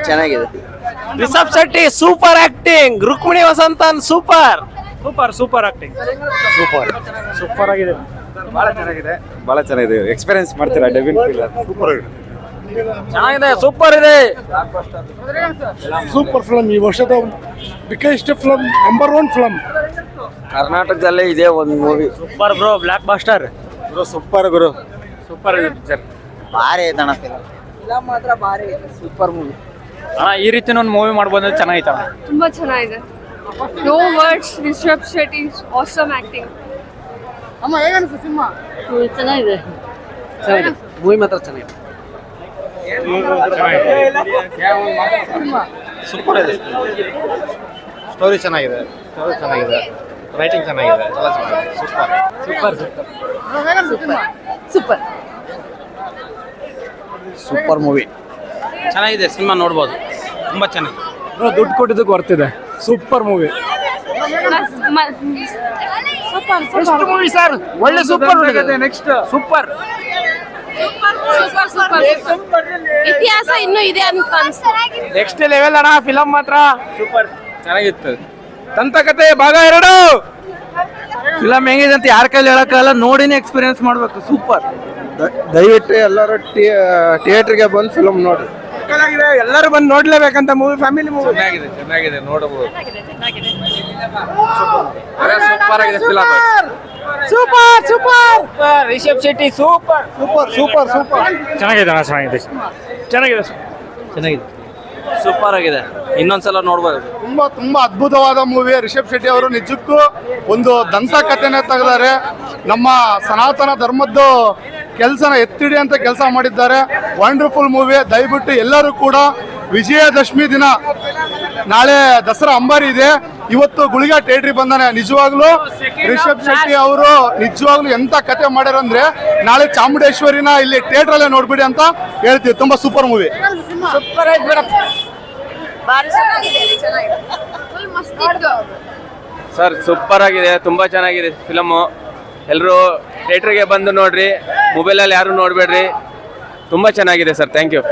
ಚೆನ್ನಾಗಿದೆ. Rishab Shetty super acting, Rukmini Vasanth super acting, super ಆಗಿದೆ. ಬಹಳ ಚೆನ್ನಾಗಿದೆ. ಎಕ್ಸ್ಪೀರಿಯನ್ಸ್ ಮಾಡ್ತೀರಾ ಡೆವಿನ್ ಫಿಲಂ? ಸೂಪರ್ ಆಗಿದೆ, ಚೆನ್ನಾಗಿದೆ, ಸೂಪರ್ ಇದೆ. ಸೂಪರ್ ಫಿಲಂ, ಈ ವರ್ಷದ ಬಿಗ್ಗೆಸ್ಟ್ ಫಿಲಂ, ನಂಬರ್ 1 ಫಿಲಂ ಕರ್ನಾಟಕದಲ್ಲೇ ಇದೆ ಒಂದು movie. Super bro, blockbuster super ಇದೆ ಪಿಕ್ಚರ್. ಭಾರಿ ಐತಣ್ಣ ಫಿಲಂ ಮಾತ್ರ ಭಾರಿ ಐತೆ. Super movie. ಈ ರೀತಿ ಒಂದು ಮೂವಿ ಮಾಡ್ಬೋದು, ಚೆನ್ನಾಗಿತ್ತು. ತುಂಬಾ ಚೆನ್ನಾಗಿದೆ. No words. Rishab Shetty awesome acting. ಅಮ್ಮ ಹೇಗನ್ನಿಸ್ತು ಸಿನಿಮಾ? ಚೆನ್ನಾಗಿದೆ. ಮೂವಿ ಮಾತ್ರ ಚೆನ್ನಾಗಿದೆ. ಸೂಪರ್ ಇದೆ. ಸ್ಟೋರಿ ಚೆನ್ನಾಗಿದೆ, ರೈಟಿಂಗ್ ಚೆನ್ನಾಗಿದೆ, ಎಲ್ಲ ಚೆನ್ನಾಗಿದೆ. ಸೂಪರ್. Super movie. ಚೆನ್ನಾಗಿದೆ, ಸಿನಿಮಾ ನೋಡ್ಬೋದು, ತುಂಬಾ ಚೆನ್ನಾಗಿದೆ. ದುಡ್ಡು ಕೊಟ್ಟಿದ್ದಕ್ಕೆ ಬರ್ತಿದೆ. Super movie. ಮೂವಿ ಸರ್, ಒಳ್ಳೆ ಸೂಪರ್ ನೆಕ್ಸ್ಟ್ ಸೂಪರ್. ಇತಿಹಾಸ ಇನ್ನೂ ಇದೆ ಅನ್ಸ್ತು. ನೆಕ್ಸ್ಟ್ ಲೆವೆಲ್ ಅಣ್ಣ, ಫಿಲಂ ಮಾತ್ರ ಸೂಪರ್ ಚೆನ್ನಾಗಿತ್ತು. ದಂತಕಥೆ ಭಾಗ 2 ಫಿಲಂ ಹೆಂಗಿದೆ ಅಂತ ಯಾರ ಕೈಲಿ ಹೇಳಕ್ಕಾಗಲ್ಲ, ನೋಡಿನೇ ಎಕ್ಸ್ಪೀರಿಯನ್ಸ್ ಮಾಡ್ಬೇಕು. ಸೂಪರ್. ದಯವಿಟ್ಟು ಎಲ್ಲರೂ ಥಿಯೇಟರ್ಗೆ ಬಂದು ಫಿಲಂ ನೋಡಿ. ಎಲ್ಲರೂ ಬಂದು ನೋಡ್ಲೇಬೇಕಂತ ಮೂವಿ, ಫ್ಯಾಮಿಲಿ ಮೂವಿ. ಚೆನ್ನಾಗಿದೆ, ನೋಡಬಹುದು. ಸೂಪರ್ ಆಗಿದೆ film. Super. Rishab Shetty super. ಚೆನ್ನಾಗಿದೆ ಸೂಪರ್ ಆಗಿದೆ. ಇನ್ನೊಂದ್ಸಲ ನೋಡ್ಬೋದು. ತುಂಬಾ ಅದ್ಭುತವಾದ ಮೂವಿ. ರಿಷಬ್ ಶೆಟ್ಟಿ ಅವರು ನಿಜಕ್ಕೂ ಒಂದು ದಂತಕಥೆನ ತೆಗೆದಾರೆ. ನಮ್ಮ ಸನಾತನ ಧರ್ಮದ್ದು ಕೆಲಸನ ಎತ್ತಿಡಿ ಅಂತ ಕೆಲಸ ಮಾಡಿದ್ದಾರೆ. Wonderful movie. ದಯವಿಟ್ಟು ಎಲ್ಲರೂ ಕೂಡ ವಿಜಯದಶಮಿ ದಿನ, ನಾಳೆ ದಸರಾ ಅಂಬಾರಿ ಇದೆ, ಇವತ್ತು ಗುಳಿಗ ಥಿಯೇಟ್ರಿಗೆ ಬಂದಾನೆ. ನಿಜವಾಗ್ಲೂ ರಿಷಬ್ ಶೆಟ್ಟಿ ಅವರು ನಿಜವಾಗ್ಲೂ ಎಂತ ಕತೆ ಮಾಡ್ಯಾರಂದ್ರೆ, ನಾಳೆ ಚಾಮುಂಡೇಶ್ವರಿನ ಇಲ್ಲಿ ಥಿಯೇಟರ್ ಅಲ್ಲೇ ನೋಡ್ಬಿಡಿ ಅಂತ ಹೇಳ್ತೀವಿ. ತುಂಬಾ ಸೂಪರ್ ಮೂವಿ. ಸೂಪರ್ ಆಯ್ತು ಮೇಡಮ್. ಬಾರಿ ಚೆನ್ನಾಗಿದೆ. ಫುಲ್ ಮಸ್ತ್ ಇತ್ತು ಸರ್. ಸೂಪರ್ ಆಗಿದೆ, ತುಂಬಾ ಚೆನ್ನಾಗಿದೆ ಫಿಲಮು. ಎಲ್ಲರೂ ಥಿಯೇಟ್ರಿಗೆ ಬಂದು ನೋಡ್ರಿ, ಮೊಬೈಲಲ್ಲಿ ಯಾರು ನೋಡ್ಬೇಡ್ರಿ. ತುಂಬಾ ಚೆನ್ನಾಗಿದೆ ಸರ್. Thank you.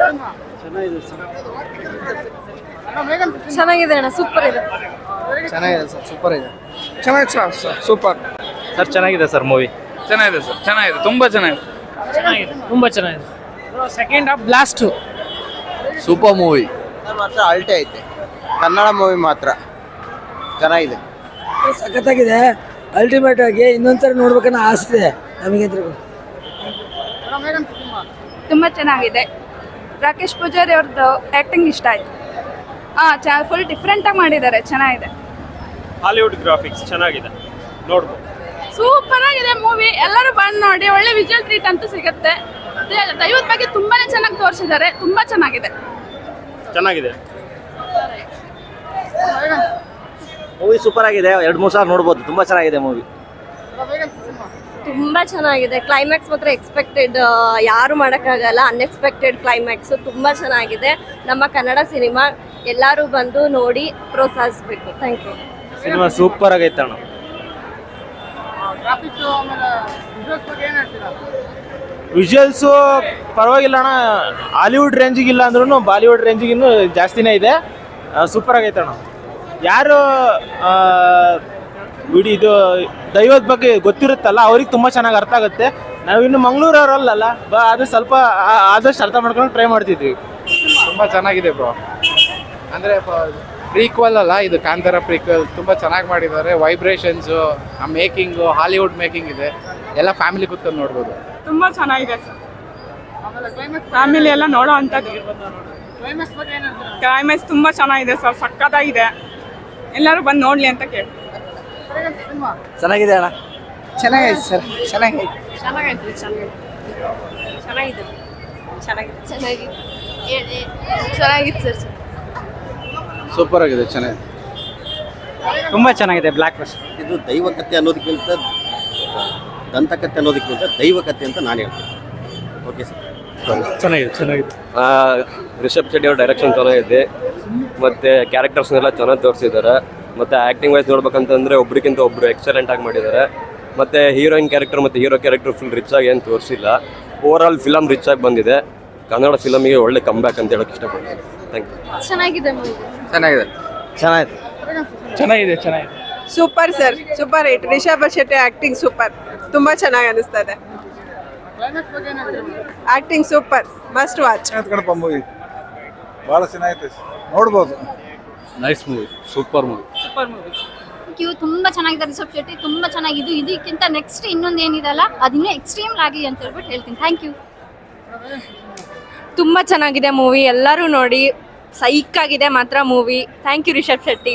ಚೆನ್ನಾಗಿದೆ ಅಣ್ಣ, ಸೂಪರ್ ಇದೆ. ಚೆನ್ನಾಗಿದೆ ಸರ್, ಸೂಪರ್ ಇದೆ. ಸೂಪರ್ ಸರ್, ಚೆನ್ನಾಗಿದೆ ಸರ್ ಮೂವಿ. ಚೆನ್ನಾಗಿದೆ ಸರ್, ಚೆನ್ನಾಗಿದೆ, ತುಂಬಾ ಚೆನ್ನಾಗಿದೆ. ತುಂಬಾ ಚೆನ್ನಾಗಿದೆ. Second half blast. Super movie ಮಾತ್ರ ಅಲ್ಟೆ ಐತೆ. ಕನ್ನಡ ಮೂವಿ ಮಾತ್ರ ಚೆನ್ನಾಗಿದೆ. ಸಖತ್ತಾಗಿದೆ. ಅಲ್ಟಿಮೇಟ್ ಆಗಿ ಇನ್ನೊಂದ್ಸರಿ ನೋಡ್ಬೇಕನ್ನೋ ಆಸೆ ನಮಗೆ. ತುಂಬಾ ಚೆನ್ನಾಗಿದೆ. ರಾಕೇಶ್ ಪೂಜಾರಿ ಅವ್ರದ್ದು ಆಕ್ಟಿಂಗ್ ಇಷ್ಟ ಆಯ್ತು. ಫುಲ್ ಡಿಫ್ರೆಂಟ್ ಆಗಿ ಮಾಡಿದ್ದಾರೆ, ಚೆನ್ನಾಗಿದೆ. ಹಾಲಿವುಡ್ ಗ್ರಾಫಿಕ್ಸ್ ಚೆನ್ನಾಗಿದೆ, ನೋಡ್ಬೋದು. ಸೂಪರ್ ಆಗಿದೆ ಮೂವಿ. ಎಲ್ಲರೂ ಬಂದು ನೋಡಿ. ಒಳ್ಳೆ ವಿಜುವಲ್ ಟ್ರೀಟ್ ಅಂತೂ ಸಿಗುತ್ತೆ. ದೈವದ ಬಗ್ಗೆ ತುಂಬಾನೇ ಚೆನ್ನಾಗಿ ತೋರಿಸಿದ್ದಾರೆ. ತುಂಬಾ ಚೆನ್ನಾಗಿದೆ. ಮೂವಿ ಸೂಪರ್ ಆಗಿದೆ. 2-3 ಸಾಲ ನೋಡ್ಬೋದು. ತುಂಬಾ ಚೆನ್ನಾಗಿದೆ ಮೂವಿ. ತುಂಬಾ ಚೆನ್ನಾಗಿದೆ. ಕ್ಲೈಮ್ಯಾಕ್ಸ್ ಮಾತ್ರ ಎಕ್ಸ್ಪೆಕ್ಟೆಡ್, ಯಾರು ಮಾಡೋಕ್ಕಾಗಲ್ಲ. Unexpected climax. ತುಂಬಾ ಚೆನ್ನಾಗಿದೆ. ನಮ್ಮ ಕನ್ನಡ ಸಿನಿಮಾ ಎಲ್ಲರೂ ಬಂದು ನೋಡಿ ಪ್ರೋತ್ಸಾಹಿಸಬೇಕು. Thank you. ಸಿನಿಮಾ ಸೂಪರ್ ಆಗೈತೆ ಅಣ್ಣ. ವಿಜುವಲ್ಸು ಪರವಾಗಿಲ್ಲ ಅಣ್ಣ. ಹಾಲಿವುಡ್ ರೇಂಜಿಗೆ ಇಲ್ಲ ಅಂದ್ರೂ ಬಾಲಿವುಡ್ ರೇಂಜಿಗೆ ಇನ್ನೂ ಜಾಸ್ತಿನೇ ಇದೆ. ಸೂಪರ್ ಆಗೈತೆ ಅಣ್ಣ. ಯಾರು ಇದು ದೈವದ ಬಗ್ಗೆ ಗೊತ್ತಿರುತ್ತಲ್ಲ, ಅವ್ರಿಗೆ ತುಂಬ ಚೆನ್ನಾಗಿ ಅರ್ಥ ಆಗುತ್ತೆ. ನಾವಿನ್ನು ಮಂಗಳೂರವರಲ್ಲ, ಅದು ಸ್ವಲ್ಪ ಆದಷ್ಟು ಅರ್ಥ ಮಾಡ್ಕೊಂಡು ಟ್ರೈ ಮಾಡ್ತಿದ್ವಿ. ತುಂಬಾ ಚೆನ್ನಾಗಿದೆ ಬ್ರೋ. ಅಂದ್ರೆ ಪ್ರೀಕ್ವಲ್ ಅಲ್ಲ ಇದು, ಕಾಂತಾರ ಪ್ರೀಕ್ವಲ್. ತುಂಬಾ ಚೆನ್ನಾಗಿ ಮಾಡಿದ್ದಾರೆ. ವೈಬ್ರೇಷನ್ಸು, ಆ ಮೇಕಿಂಗು ಹಾಲಿವುಡ್ ಮೇಕಿಂಗ್ ಇದೆ. ಎಲ್ಲ ಫ್ಯಾಮಿಲಿ ಕೂತ್ಕೊಂಡು ನೋಡ್ಬೋದು. ತುಂಬಾ ಚೆನ್ನಾಗಿದೆ ಸರ್. ಫ್ಯಾಮಿಲಿ ಎಲ್ಲ ನೋಡೋ ಅಂಥದ್ದು. ಕ್ಲೈಮ್ಯಾಕ್ಸ್ ತುಂಬಾ ಚೆನ್ನಾಗಿದೆ ಸರ್, ಸಕ್ಕತ್ತಾಗಿದೆ. ಎಲ್ಲರೂ ಬಂದು ನೋಡ್ಲಿ ಅಂತ ಕೇಳಿ. ಚೆನ್ನಾಗಿದೆ ಅಣ್ಣ. ಚೆನ್ನಾಗೈತೆ ಸರ್, ಚೆನ್ನಾಗೈತೆ. ಚೆನ್ನಾಗಿತ್ತು ಸರ್. ಸೂಪರ್ ಆಗಿದೆ, ಚೆನ್ನಾಗಿದೆ, ತುಂಬ ಚೆನ್ನಾಗಿದೆ. ಬ್ಲ್ಯಾಕ್ ಬಸ್ ಇದು ದೈವಕಥೆ ಅನ್ನೋದಕ್ಕಿಂತ ದಂತಕಥೆ ಅನ್ನೋದಕ್ಕಿಂತ ದೈವಕಥೆ ಅಂತ ನಾನು ಹೇಳ್ತೀನಿ. ಓಕೆ ಸರ್, ಚೆನ್ನಾಗಿದೆ. ರಿಷಬ್ ಶೆಟ್ಟಿ ಅವ್ರ ಡೈರೆಕ್ಷನ್ ಚೆನ್ನಾಗಿದೆ, ಮತ್ತು ಕ್ಯಾರೆಕ್ಟರ್ಸ್ನೆಲ್ಲ ಚೆನ್ನಾಗಿ ತೋರಿಸಿದ್ದಾರೆ. ಮತ್ತು ಆ್ಯಕ್ಟಿಂಗ್ ವೈಸ್ ನೋಡ್ಬೇಕಂತಂದರೆ ಒಬ್ರಿಗಿಂತ ಒಬ್ಬರು ಎಕ್ಸಲೆಂಟ್ ಆಗಿ ಮಾಡಿದ್ದಾರೆ. ಮತ್ತು ಹೀರೋಯಿನ್ ಕ್ಯಾರೆಕ್ಟರ್ ಮತ್ತು ಹೀರೋ ಕ್ಯಾರೆಕ್ಟರ್ ಫುಲ್ ರಿಚ್ ಆಗಿ ಏನು ತೋರಿಸಿಲ್ಲ. ಓವರ್ ಆಲ್ ಫಿಲಮ್ ರಿಚ್ ಆಗಿ ಬಂದಿದೆ. ಕನ್ನಡ ಫಿಲಮಿಗೆ ಒಳ್ಳೆ ಕಮ್ ಬ್ಯಾಕ್ ಅಂತ ಹೇಳೋಕ್ಕೆ ಇಷ್ಟಪಡ್ತೀನಿ. Thank you. ಚೆನ್ನಾಗಿದೆ ಮೂವಿ. ಚೆನ್ನಾಗಿದೆ ಚೆನ್ನಾಗಿದೆ ಚೆನ್ನಾಗಿದೆ ಚೆನ್ನಾಗಿದೆ. Super sir, super hit. Rishab Shetty acting super, ತುಂಬಾ ಚೆನ್ನಾಗಿ ಅನಿಸ್ತಾ ಇದೆ. Acting super, must watch. Kannappa movie ಭಾಳ ಚೆನ್ನಾಗೈತೆ, ನೋಡ್ಬೋದು. Nice movie, super movie. ತುಂಬಾ ಚೆನ್ನಾಗಿದೆ. ರಿಷಬ್ ಶೆಟ್ಟಿ ತುಂಬಾ ಚೆನ್ನಾಗಿದ್ದು. ಇದಕ್ಕಿಂತ ನೆಕ್ಸ್ಟ್ ಇನ್ನೊಂದು ಏನಿದೆಲ್ಲ ಅದಿನ್ನೂ ಎಕ್ಸ್ಟ್ರೀಮ್ ಆಗಲಿ ಅಂತ ಹೇಳ್ಬಿಟ್ಟು ಹೇಳ್ತೀನಿ. Thank you. ತುಂಬಾ ಚೆನ್ನಾಗಿದೆ ಮೂವಿ, ಎಲ್ಲರೂ ನೋಡಿ. ಸೈಕ್ ಆಗಿದೆ ಮಾತ್ರ movie. Thank you Rishab Shetty.